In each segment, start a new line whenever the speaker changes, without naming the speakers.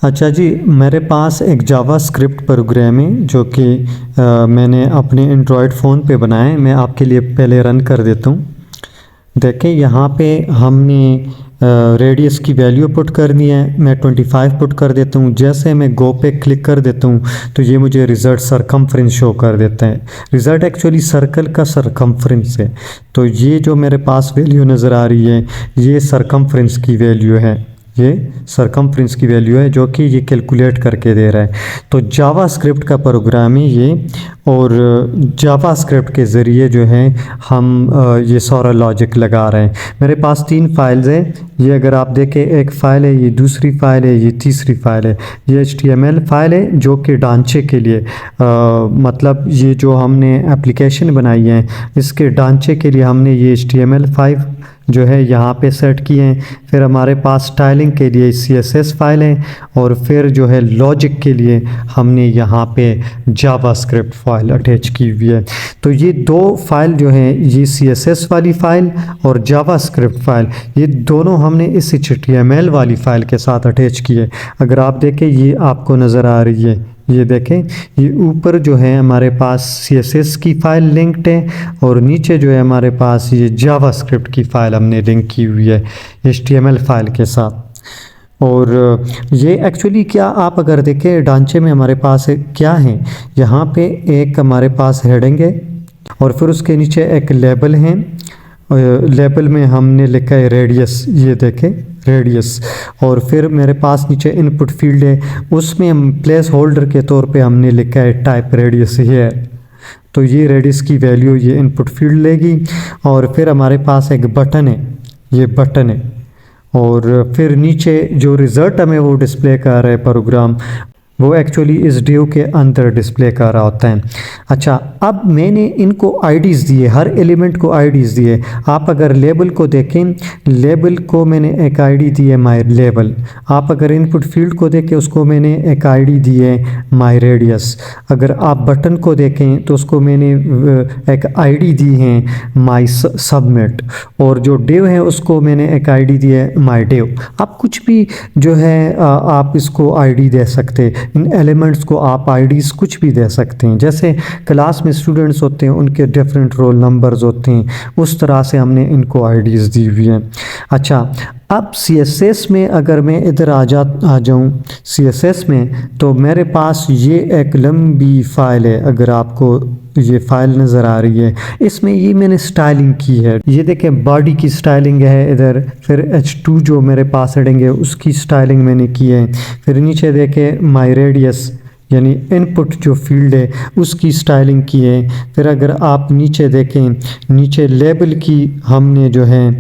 अच्छा जी, मेरे पास एक जावा स्क्रिप्ट प्रोग्राम है जो कि मैंने अपने एंड्रॉयड फ़ोन पे बनाया है। मैं आपके लिए पहले रन कर देता हूँ। देखें यहाँ पे हमने रेडियस की वैल्यू पुट कर दी है। मैं 25 पुट कर देता हूँ। जैसे मैं गो पे क्लिक कर देता हूँ तो ये मुझे रिज़ल्ट सरकमफ्रेंस शो कर देता है। रिज़ल्ट एक्चुअली सर्कल का सरकमफ्रेंस है। तो ये जो मेरे पास वैल्यू नज़र आ रही है ये सरकमफ्रेंस की वैल्यू है। ये सरकमफ्रेंस की वैल्यू है जो कि ये कैलकुलेट करके दे रहा है। तो जावा स्क्रिप्ट का प्रोग्राम है ये, और जावा स्क्रिप्ट के ज़रिए जो है हम ये सारा लॉजिक लगा रहे हैं। मेरे पास 3 फाइल्स हैं। ये अगर आप देखें, एक फ़ाइल है, ये दूसरी फ़ाइल है, ये तीसरी फ़ाइल है। ये HTML फ़ाइल है जो कि ढांचे के लिए मतलब ये जो हमने एप्लीकेशन बनाई है इसके ढांचे के लिए हमने ये HTML5 जो है यहाँ पे सेट किए हैं। फिर हमारे पास स्टाइलिंग के लिए CSS फाइल है, और फिर जो है लॉजिक के लिए हमने यहाँ पे जावा स्क्रिप्ट फाइल अटैच की हुई है। तो ये 2 फाइल जो है, ये CSS वाली फ़ाइल और जावा स्क्रिप्ट फाइल, ये दोनों हमने इस HTML वाली फ़ाइल के साथ अटैच की है। अगर आप देखें, ये आपको नज़र आ रही है, ये देखें, ये ऊपर जो है हमारे पास CSS की फ़ाइल लिंक्ड है, और नीचे जो है हमारे पास ये जावा स्क्रिप्ट की फ़ाइल हमने लिंक की हुई है HTML फ़ाइल के साथ। और ये एक्चुअली क्या, आप अगर देखें ढांचे में हमारे पास क्या है, यहाँ पे एक हमारे पास हेडिंग है और फिर उसके नीचे एक लेबल है। लेबल में हमने लिखा है रेडियस, ये देखें रेडियस। और फिर मेरे पास नीचे इनपुट फील्ड है, उसमें हम प्लेस होल्डर के तौर पे हमने लिखा है टाइप रेडियस है। तो ये रेडियस की वैल्यू ये इनपुट फील्ड लेगी। और फिर हमारे पास एक बटन है, ये बटन है, और फिर नीचे जो रिज़ल्ट हमें वो डिस्प्ले कर रहा है प्रोग्राम, वो एक्चुअली इस डिव के अंदर डिस्प्ले कर रहा होता है। अच्छा, अब मैंने इनको आईडीज़ दिए, हर एलिमेंट को आईडीज़ दिए। आप अगर लेबल को देखें, लेबल को मैंने एक आईडी दी है माय लेबल। आप अगर इनपुट फील्ड को देखें, उसको मैंने एक आईडी दी है माय रेडियस। अगर आप बटन को देखें तो उसको मैंने एक आईडी दी है माय सबमिट, और जो डिव है उसको मैंने एक आईडी दी है माय डिव। आप कुछ भी जो है आप इसको आईडी दे सकते, इन एलिमेंट्स को आप आईडीज़ कुछ भी दे सकते हैं। जैसे क्लास में स्टूडेंट्स होते हैं, उनके डिफरेंट रोल नंबर्स होते हैं, उस तरह से हमने इनको आईडीज़ दी हुई हैं। अच्छा, अब CSS में अगर मैं इधर आ जाऊँ CSS में, तो मेरे पास ये एक लंबी फ़ाइल है। अगर आपको ये फ़ाइल नज़र आ रही है, इसमें ये मैंने स्टाइलिंग की है। ये देखें, बॉडी की स्टाइलिंग है इधर, फिर H2 जो मेरे पास हेडिंग है उसकी स्टाइलिंग मैंने की है। फिर नीचे देखें माय रेडियस यानी इनपुट जो फील्ड है उसकी स्टाइलिंग की है। फिर अगर आप नीचे देखें, नीचे लेबल की हमने जो है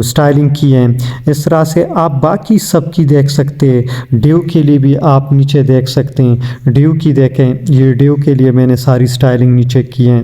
स्टाइलिंग की है। इस तरह से आप बाकी सब की देख सकते हैं। डिव के लिए भी आप नीचे देख सकते हैं, डिव की देखें, ये डिव के लिए मैंने सारी स्टाइलिंग नीचे की है।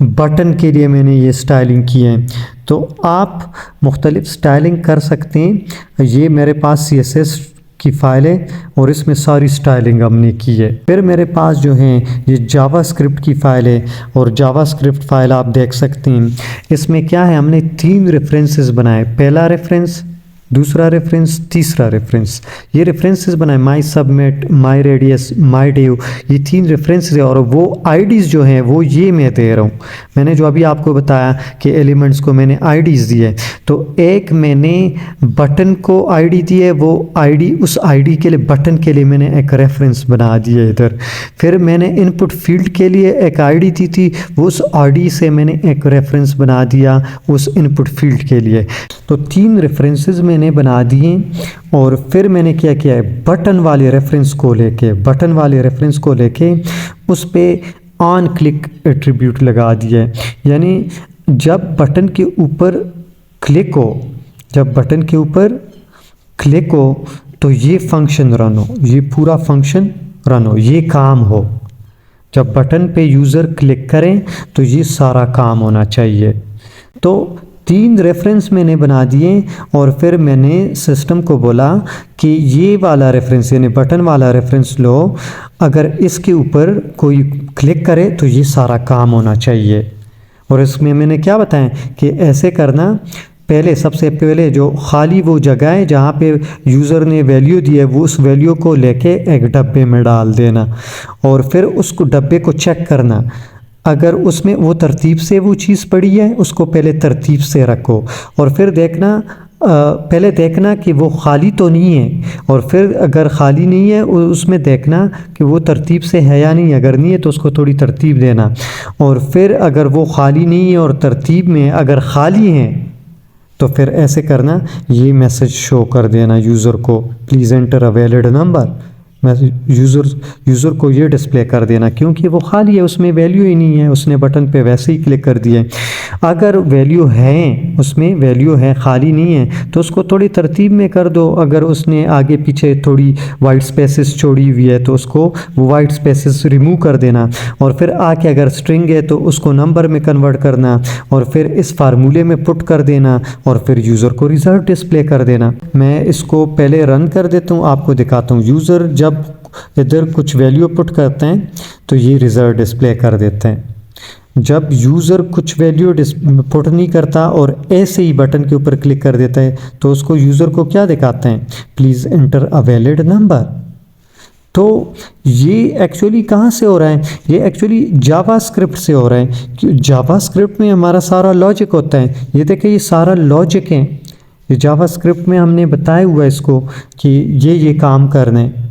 बटन के लिए मैंने ये स्टाइलिंग की है। तो आप मुख्तलिफ स्टाइलिंग कर सकते हैं। ये मेरे पास CSS की फ़ाइल है और इसमें सारी स्टाइलिंग हमने की है। फिर मेरे पास जो है ये जावा स्क्रिप्ट की फ़ाइल है, और जावा स्क्रिप्ट फ़ाइल आप देख सकते हैं। इसमें क्या है, हमने 3 रेफरेंसेस बनाए। पहला रेफरेंस, दूसरा रेफरेंस, तीसरा रेफरेंस। ये रेफरेंसेस बनाए my submit, my radius, my div, ये 3 रेफरेंसेस है। और वो आईडीज़ जो हैं वो ये मैं दे रहा हूँ। मैंने जो अभी आपको बताया कि एलिमेंट्स को मैंने आईडीज़ दी है, तो एक मैंने बटन को आईडी दी है, वो आईडी, उस आईडी के लिए, बटन के लिए मैंने एक रेफरेंस बना दिया इधर। फिर मैंने इनपुट फील्ड के लिए एक आईडी दी थी, वो उस आईडी से मैंने एक रेफरेंस बना दिया उस इनपुट फील्ड के लिए। तो 3 रेफरेंसेस मैंने बना दिए। और फिर मैंने क्या किया है, बटन वाले रेफरेंस को लेके उस पे ऑन क्लिक एट्रीब्यूट लगा दिया है। यानी जब बटन के ऊपर क्लिक हो, तो ये फंक्शन रन हो, ये पूरा फंक्शन रन हो, ये काम हो। जब बटन पे यूज़र क्लिक करें तो ये सारा काम होना चाहिए। तो 3 रेफरेंस मैंने बना दिए, और फिर मैंने सिस्टम को बोला कि ये वाला रेफरेंस यानी बटन वाला रेफरेंस लो, अगर इसके ऊपर कोई क्लिक करे तो ये सारा काम होना चाहिए। और इसमें मैंने क्या बताया कि ऐसे करना, पहले सबसे पहले जो खाली वो जगह है जहाँ पे यूज़र ने वैल्यू दी है वो उस वैल्यू को लेके एक डब्बे में डाल देना और फिर उसको डब्बे को चेक करना। अगर उसमें वो तरतीब से वो चीज़ पड़ी है उसको पहले तरतीब से रखो और फिर देखना पहले देखना कि वो खाली तो नहीं है और फिर अगर खाली नहीं है उसमें देखना कि वो तरतीब से है या नहीं। अगर नहीं है तो उसको थोड़ी तरतीब देना और फिर अगर वो खाली नहीं है और तरतीब में अगर खाली है तो फिर ऐसे करना, ये मैसेज शो कर देना यूज़र को, please enter a valid number. User को ये डिस्प्ले कर देना क्योंकि वो खाली है, उसमें वैल्यू ही नहीं है, उसने बटन पे वैसे ही क्लिक कर दिया है। अगर वैल्यू है, उसमें वैल्यू है, खाली नहीं है तो उसको थोड़ी तरतीब में कर दो। अगर उसने आगे पीछे थोड़ी वाइट स्पेसेस छोड़ी हुई है तो उसको वो वाइट स्पेसेस रिमूव कर देना और फिर आके अगर स्ट्रिंग है तो उसको नंबर में कन्वर्ट करना और फिर इस फार्मूले में पुट कर देना और फिर यूज़र को रिज़ल्ट डिस्प्ले कर देना। मैं इसको पहले रन कर देता हूँ, आपको दिखाता हूँ। यूज़र जब इधर कुछ वैल्यू पुट करते हैं तो ये रिज़ल्ट डिस्प्ले कर देते हैं। जब यूज़र कुछ वैल्यू पुट नहीं करता और ऐसे ही बटन के ऊपर क्लिक कर देता है तो उसको यूज़र को क्या दिखाते हैं, please enter a valid number. तो ये एक्चुअली कहाँ से हो रहा है, ये एक्चुअली जावास्क्रिप्ट से हो रहा है कि जावास्क्रिप्ट में हमारा सारा लॉजिक होता है। ये देखिए ये सारा लॉजिक है, ये जावास्क्रिप्ट में हमने बताया हुआ है इसको कि ये काम करना है।